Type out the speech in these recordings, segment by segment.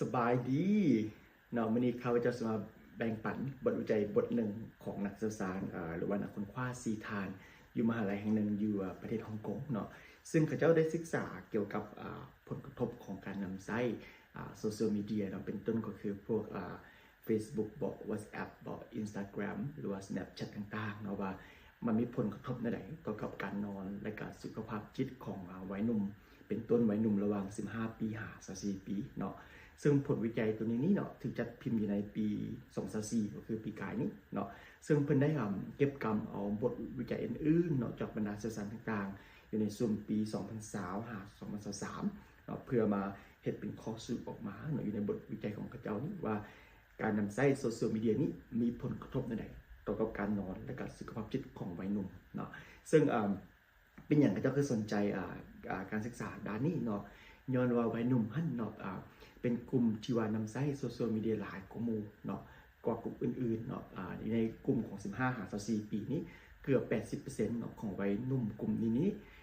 สบายดีเนาะวันนี้เขาจะมาแบ่งปันบทวิจัยบทหนึ่งของนักศึกษาหรือว่านักค้นคว้าซีทานอยู่มหาลัยแห่งหนึ่งอยู่ประเทศฮ่องกงเนาะซึ่งเขาเจ้าได้ศึกษาเกี่ยวกับผลกระทบของการนำใช้โซเชียลมีเดียเนาะเป็นต้นก็คือพวกFacebook บอก WhatsApp บอก Instagram หรือว่า Snapchat ต่างๆเนาะว่ามันมีผลกระทบในไหนต่อกับการนอนและการสุขภาพจิตของวัยหนุ่มเป็นต้นวัยหนุ่มระหว่าง15 ปีหา34 ปีเนาะซึ่งผลวิจัยตัวนี้เนาะถึงจัดพิมพ์อยู่ในปี2024ก็คือปีกายนี้เนาะซึ่งเพิ่นได้เก็บกำเอาบทวิจัยอื่นๆเนาะจากบรรดาสื่อสารต่างๆอยู่ในส่วนปี2020หา2023เนาะเพื่อมาเฮ็ดเป็นข้อสรุปออกมาเนาะอยู่ในบทวิจัยของเขาเจ้านี้ว่าการนำใช้โซเชียลมีเดียนี้มีผลกระทบในใดต่อกับการนอนและการสุขภาพจิตของวัยหนุ่มเนาะซึ่งเป็นอย่างเขาเจ้าคือสนใจการศึกษาด้านนี้เนาะย้อนว่าวัยหนุ่มหั่นเนาะเป็นกลุ่มที่ว่านำใช้โซเชียลมีเดียหลายกว่าหมู่เนาะกว่ากลุ่มอื่นๆเนาะในกลุ่มของ15หา24ปีนี้เกือบ 80% เนาะของวัยหนุ่มกลุ่มนี้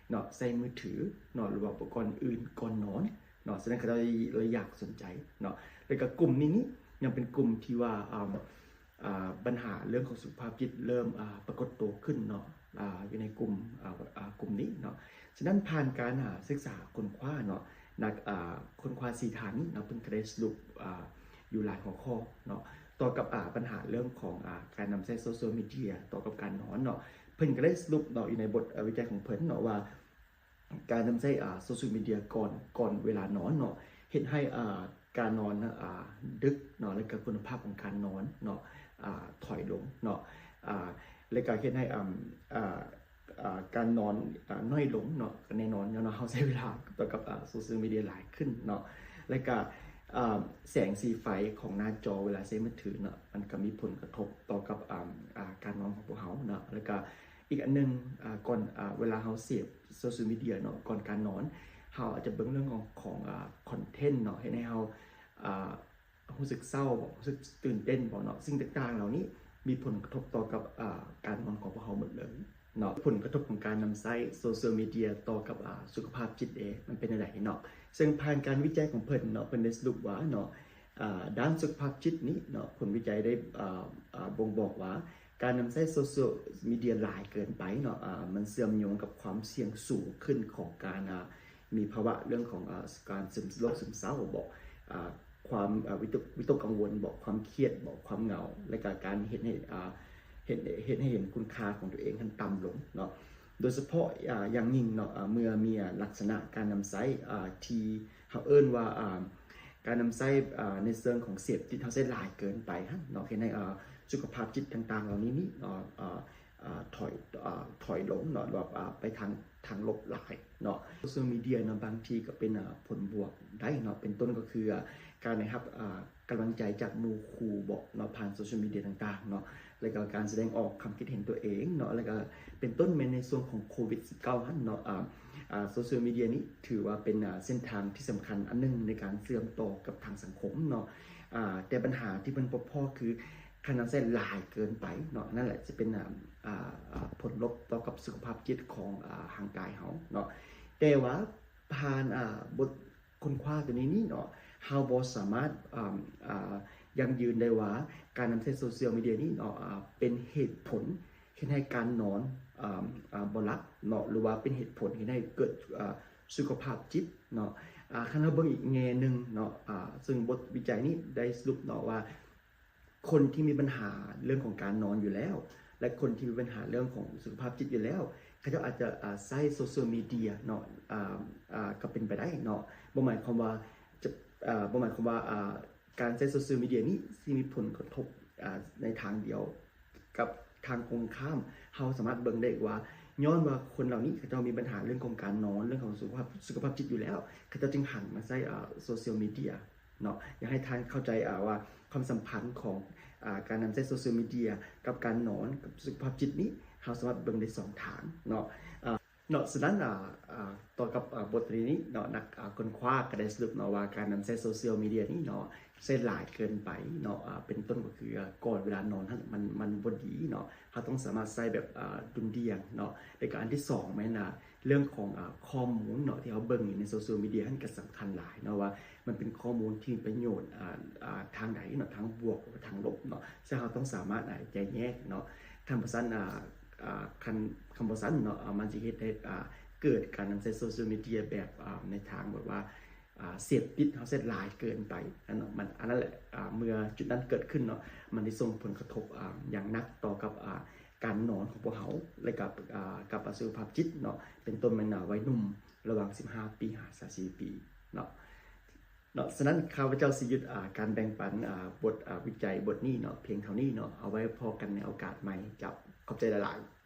เนาะใช้มือถือเนาะหรือว่าอุปกรณ์อื่นก่อนนอนเนาะแสดงเขาเลยอยากสนใจเนาะแล้วก็กลุ่มนี้ยังเป็นกลุ่มที่ว่าปัญหาเรื่องของสุขภาพจิตเริ่มปรากฏตัวขึ้นเนาะอยู่ในกลุ่มนี้เนาะฉะนั้นผ่านการศึกษาค้นคว้าเนาะนักค้นคว้า4ฐานเนาะเพิ่งได้สรุปอยู่หลายหัวข้อเนาะต่อกับปัญหาเรื่องของการนำใช้โซเชียลมีเดียต่อกับการนอนเนาะเพิ่งได้สรุปเนาะอยู่ในบทวิจัยของเพิ่นเนาะว่าการนำใช้โซเชียลมีเดียก่อนเวลานอนเนาะเห็นให้การนอนดึกเนาะและก็คุณภาพของการนอนเนาะถอยลงเนาะและก็เห็นให้การนอนน้อยลงเนาะแน่นอนเนาะเขาใช้เวลาต่อกับโซเชียลมีเดียหลายขึ้นเนาะและก็แสงสีไฟของหน้าจอเวลาใช้มือถือเนาะมันก็มีผลกระทบต่อกับการนอนของพวกเขาเนาะแล้วก็อีกอันนึงก่อนเวลาเขาเสพโซเชียลมีเดียเนาะก่อนการนอนเขาอาจจะเบิ่งเรื่องของคอนเทนต์เนาะให้เขารู้สึกเศร้ารู้สึกตื่นเต้นเนาะสิ่งต่างๆเหล่านี้มีผลกระทบต่อกับการนอนของพวกเขาหมดเลยเนาะผลกระทบของการนำใช้โซเชียลมีเดียต่อกับสุขภาพจิตมันเป็นอะไรเนาะซึ่งผ่านการวิจัยของเพิ่นเนาะเพิ่นได้สรุปว่าเนาะด้านสุขภาพจิตนี้เนาะผลวิจัยได้บ่งบอกว่าการนำใช้โซเชียลมีเดียหลายเกินไปเนาะมันเสื่อมโยงกับความเสี่ยงสูงขึ้นของการมีภาวะเรื่องของการโรคซึมเศร้าบอกความวิตกกังวลบอกความเครียดบอกความเหงาและการเห็นให้เห็นคุณค่าของตัวเองทันต่ำลงเนาะโดยเฉพาะอย่างยิ่งเนาะเมื่อมีลักษณะการนำใช้ที่เขาเอิ้นว่าการนำใช้ในเชิงของเสพติดเขาใช้หลายเกินไปเนาะเห็นให้สุขภาพจิตต่างๆเหล่านี้ถอยลงเนาะแบบไปทางลบหลายเนาะโซเชียลมีเดียเนาะบางทีก็เป็นผลบวกได้เนาะเป็นต้นก็คือการนะครับกำลังใจจากหมู่คู่บอกเนาะผ่านโซเชียลมีเดียต่างๆเนาะแล้วก็การแสดงออกความคิดเห็นตัวเองเนาะแล้วก็เป็นต้นในส่วนของโควิด -19 เนาะโซเชียลมีเดียนี้ถือว่าเป็นเส้นทางที่สำคัญอันนึงในการเชื่อมต่อกับทางสังคมเนาะแต่ปัญหาที่มันพบพ่อคือขนาดเส้นหลายเกินไปเนาะนั่นแหละจะเป็นผลลบต่อกับสุขภาพจิตของร่างกายเขาเนาะแต่ว่าผ่านบทค้นคว้าตัวนี้เนาะเราบ่สามารถยังยืนได้ว่าการนำใช้โซเชียลมีเดียนี้เนาะเป็นเหตุผลให้การนอนบ่หลับเนาะหรือว่าเป็นเหตุผลให้เกิดสุขภาพจิตเนาะคันเราเบิ่งอีกแง่นึงเนาะซึ่งบทวิจัยนี้ได้สรุปเนาะว่าคนที่มีปัญหาเรื่องของการนอนอยู่แล้วและคนที่มีปัญหาเรื่องของสุขภาพจิตอยู่แล้วเขาจะอาจจะใช้โซเชียลมีเดียเนาะก็เป็นไปได้เนาะบ่หมายความว่าการใช้โซเชียลมีเดียนี้ที่มีผลกระทบในทางเดียวกับทางตรงข้ามเราสามารถเบิ่งได้ว่าย้อนว่าคนเหล่านี้เขาจะมีปัญหาเรื่องของการนอนเรื่องของสุขภาพจิตอยู่แล้วเขาจะจึงหันมาใช้โซเชียลมีเดียเนาะอยากให้ท่านเข้าใจว่าความสัมพันธ์ของการนำใช้โซเชียลมีเดียกับการนอนกับสุขภาพจิตนี้เราสามารถเบิ่งได้2ทางเนาะฉะนั้นต่อกับบทเรียนนี้เนาะนักค้นคว้าก็ได้สรุปเนาะว่าการนำใช้โซเชียลมีเดียนี้เนาะใช้หลายเกินไปเนาะเป็นต้นก็คือก่อนเวลานอนมันบ่ดีเนาะเราต้องสามารถใช้แบบดุลเดียงเนาะในการที่2แม่น เรื่องของข้อมูลเนาะที่เขาเบิ่งอยู่ในโซเชียลมีเดียนั่นก็สำคัญหลายเนาะว่ามันเป็นข้อมูลที่มีประโยชน์ทางใดเนาะทางบวกหรือทางลบเนาะซึ่งเราต้องสามารถแยกแยะเนาะคำภาษาคำภาษาเนาะมันจะเฮ็ดให้เกิดการนำใช้โซเชียลมีเดียแบบในทางแบบว่าเสพติดเขาเสร็จหลายเกินไปอันนั้นแหละเมื่อจุดนั้นเกิดขึ้นเนาะมันได้ส่งผลกระทบอย่างหนักต่อกับการนอนของพวกเขาและกับสุขภาพจิตเนาะเป็นต้นมันวัยหนุ่มระหว่าง15 ปี34 ปีเนาะฉะนั้นข้าพเจ้าสิยึดการแบ่งปันบทวิจัยบทนี้เนาะเพียงเท่านี้เนาะเอาไว้พอกันในโอกาสใหม่กับขอบใจหลายๆ